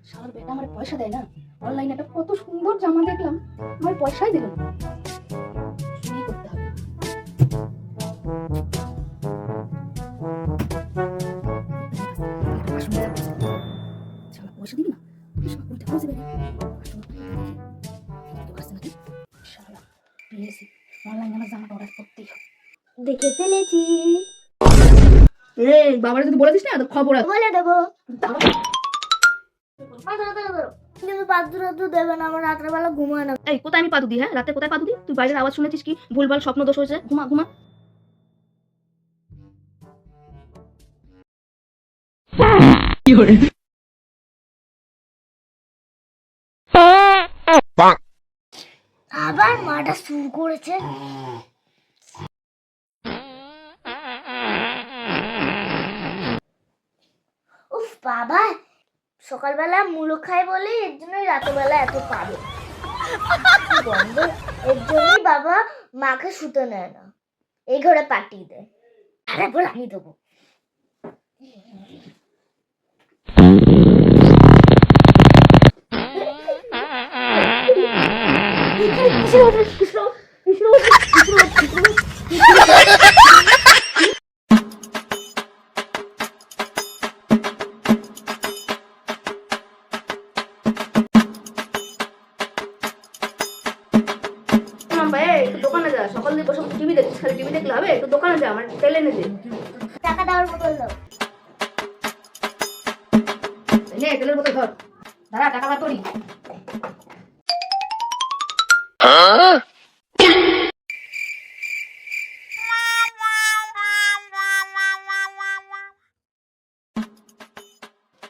শালার বেটা আমার পয়সা দেয় না। অনলাইনে একটা কত সুন্দর জামা দেখলাম, আমার পয়সাই দিল না। চুরি করতে হবে। শালা পয়সা দিবি না, শালা কোনটা পয়সা দেবে? শালা পেয়েছি, অনলাইনে আমার জামাটা অর্ডার করতেই হবে। দেখে ফেলেছি। এই বাবারে যদি বলে দিস না তো খবর আছে। বলে দেবো। কিন্তু পাত্র তো দেবে না, আমার রাতের বেলা ঘুমায় না। এই কোথায় আমি পাদু দিই? হ্যাঁ, রাতে কোথায় পাদু দিই? তুই বাইরের আওয়াজ শুনেছিস কি? ভুলভাল স্বপ্ন দোষ হয়েছে। ঘুমা ঘুমা। কি করে? আবার মাটা শুরু করেছে। উফ বাবা, সকালবেলা মুলো খায় বলে এর জন্যই রাতের এত পাবে গন্ধ। এর জন্যই বাবা মাকে শুতে নেয় না, এই ঘরে পাঠিয়ে দেয়। আরে বল আমি দেবো। একটু দোকানে যা, সকাল দিয়ে বসে টিভি দেখছিস, খালি টিভি দেখলে হবে? একটু দোকানে যা, আমার তেল এনে দে। টাকা দেওয়ার বোতল দাও। নে তেলের বোতল ধর। দাঁড়া টাকা বার করি।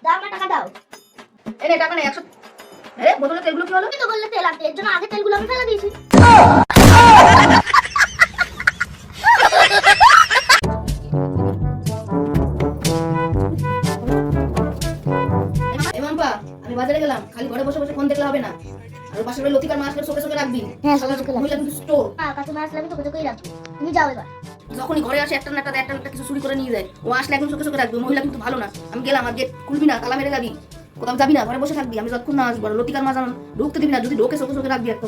দাও আমার টাকা দাও। এনে টাকা নেই 100। আরে বোতলে তেলগুলো কি হলো? তুই তো বললে তেল আনতে, এর জন্য আগে তেলগুলো আমি ফেলে দিয়েছি। আমি বাজারে গেলাম, খালি ঘরে বসে বসে ফোন দেখলে হবে না। আর পাশের বাড়ি লতিকার মাছ সোকে সোকে রাখবি। হ্যাঁ, সোকে সোকে রাখবো। মহিলা কিন্তু স্টোর। কাছে মাছ লাগবে তোকে তোকেই রাখবো। তুমি যাও এবার। যখনই ঘরে আসে একটা না একটা কিছু চুরি করে নিয়ে যায়। ও আসলে একদম সোকে সোকে রাখবি। মহিলা কিন্তু ভালো না। আমি গেলাম, আর গেট খুলবি না, তালা মেরে যাবি, কোথাও যাবি না, ঘরে বসে থাকবি। আমি যতক্ষণ না আসবো লতিকার মাছ ঢুকতে দিবি না। যদি ঢোকে সোকে সোকে রাখবি একটা।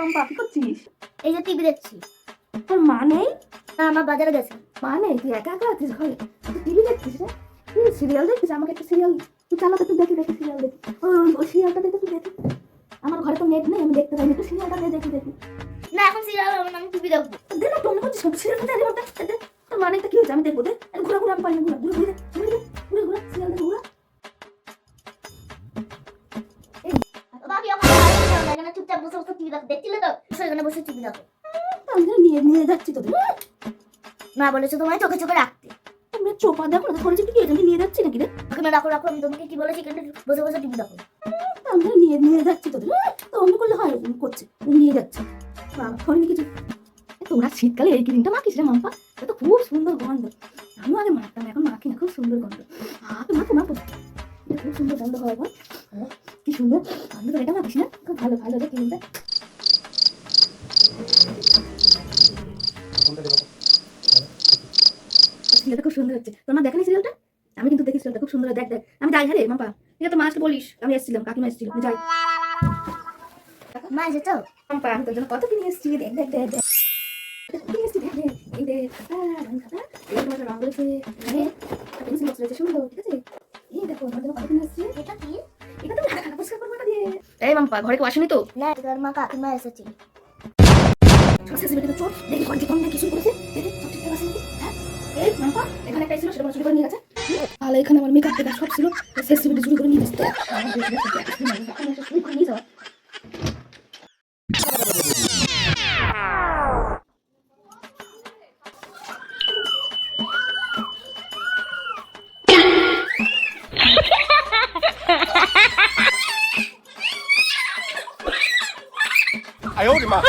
মাম্পা কি করছিস? এই যে টিভি দেখছি। তোর মা নেই? না, আমার বাজারে গেছে। মা নেই, তুই একা একা আছিস ঘরে? তুই টিভি দেখছিস রে? তুই সিরিয়াল দেখছিস? আমাকে একটা সিরিয়াল তুই চালাতে, তুই দেখি দেখি সিরিয়াল দেখি। ওই সিরিয়ালটা দেখে তুই দেখি। আমার ঘরে তো নেট নেই, আমি দেখতে পাইনি। তুই সিরিয়ালটা দেখি দেখি। না, এখন সিরিয়াল হবে না, আমি টিভি দেখবো। দে না, তোমরা করছিস সব সিরিয়াল দেখতে দে। তোর মানে তো কি হয়েছে? আমি দেখবো দে। ঘুরা ঘুরা আমি পারি না, ঘুরা ঘুরা ঘুরা ঘুরা সিরিয়াল দেখে ঘুরা। বাবা কি এখন বাইরে যাও না, এখানে চুপচাপ বসে বসে টিভি দেখো। দেখছিলে তো? এখানে বসে টিভি দেখো। আমি নিয়ে নিয়ে যাচ্ছি তোদের। মা বলেছে তোমায় চোখে চোখে রাখতে। আমি চোপা দেখো না, ঘরে কি আমি নিয়ে যাচ্ছি নাকি রে? ওখানে রাখো রাখো, আমি তোমাকে কি বলেছি এখানে বসে বসে টিভি দেখো। আমি নিয়ে নিয়ে যাচ্ছি তোদের। তো অন্য করলে হয়, করছে নিয়ে যাচ্ছে। ঘরে কিছু তোমরা শীতকালে এই ক্রিমটা মাখিস রে মাম্পা, এটা খুব সুন্দর গন্ধ। আমিও আগে মাখতাম, এখন মাখি না, খুব সুন্দর গন্ধ। মাখো মাখো, খুব সুন্দর গন্ধ হয়। বল কি সুন্দর গন্ধ। এটা মাখিস না? খুব ভালো ভালো রে ক্রিমটা। সিরিয়ালটা খুব সুন্দর হচ্ছে। তোর মা দেখেনি সিরিয়ালটা? আমি কিন্তু দেখি সিরিয়ালটা খুব সুন্দর। দেখ দেখ, আমি যাই। হ্যাঁ রে মাম্পা, ঠিক আছে, মাছটা বলিস আমি এসেছিলাম, কাকিমা এসেছিল, আমি যাই। মা এসেছো? মাম্পা আমি তোর জন্য কত কিনে এসেছি, দেখ দেখ দেখ দেখ। কিনে এসেছি, দেখ দেখ। এই দেখ খাতা, রং খাতা, এই তোমার রং রয়েছে, পেন্সিল বক্স রয়েছে সুন্দর, ঠিক আছে? এই দেখো আমার জন্য কত কিনে এসেছি। এটা কি? এটা তুমি হাতে পরিষ্কার করবো না দিয়ে। এই মাম্পা, ঘরে কেউ আসেনি তো? না, তোর মা কাকিমা এসেছে। দেখি কোনটি কোন কিছু করেছে, দেখি সব ঠিকঠাক আছে নাকি। হ্যাঁ এই মাম্পা, এখানে একটা ছিল, সেটা চুরি করে নিয়ে গেছে। তাহলে এখানে আমার মেকআপ টেকআপ সব ছিল, সেসিবিলিটি চুরি করে নিয়ে গেছে। চুরি করে নিয়ে যাওয়া।哎呦我的妈！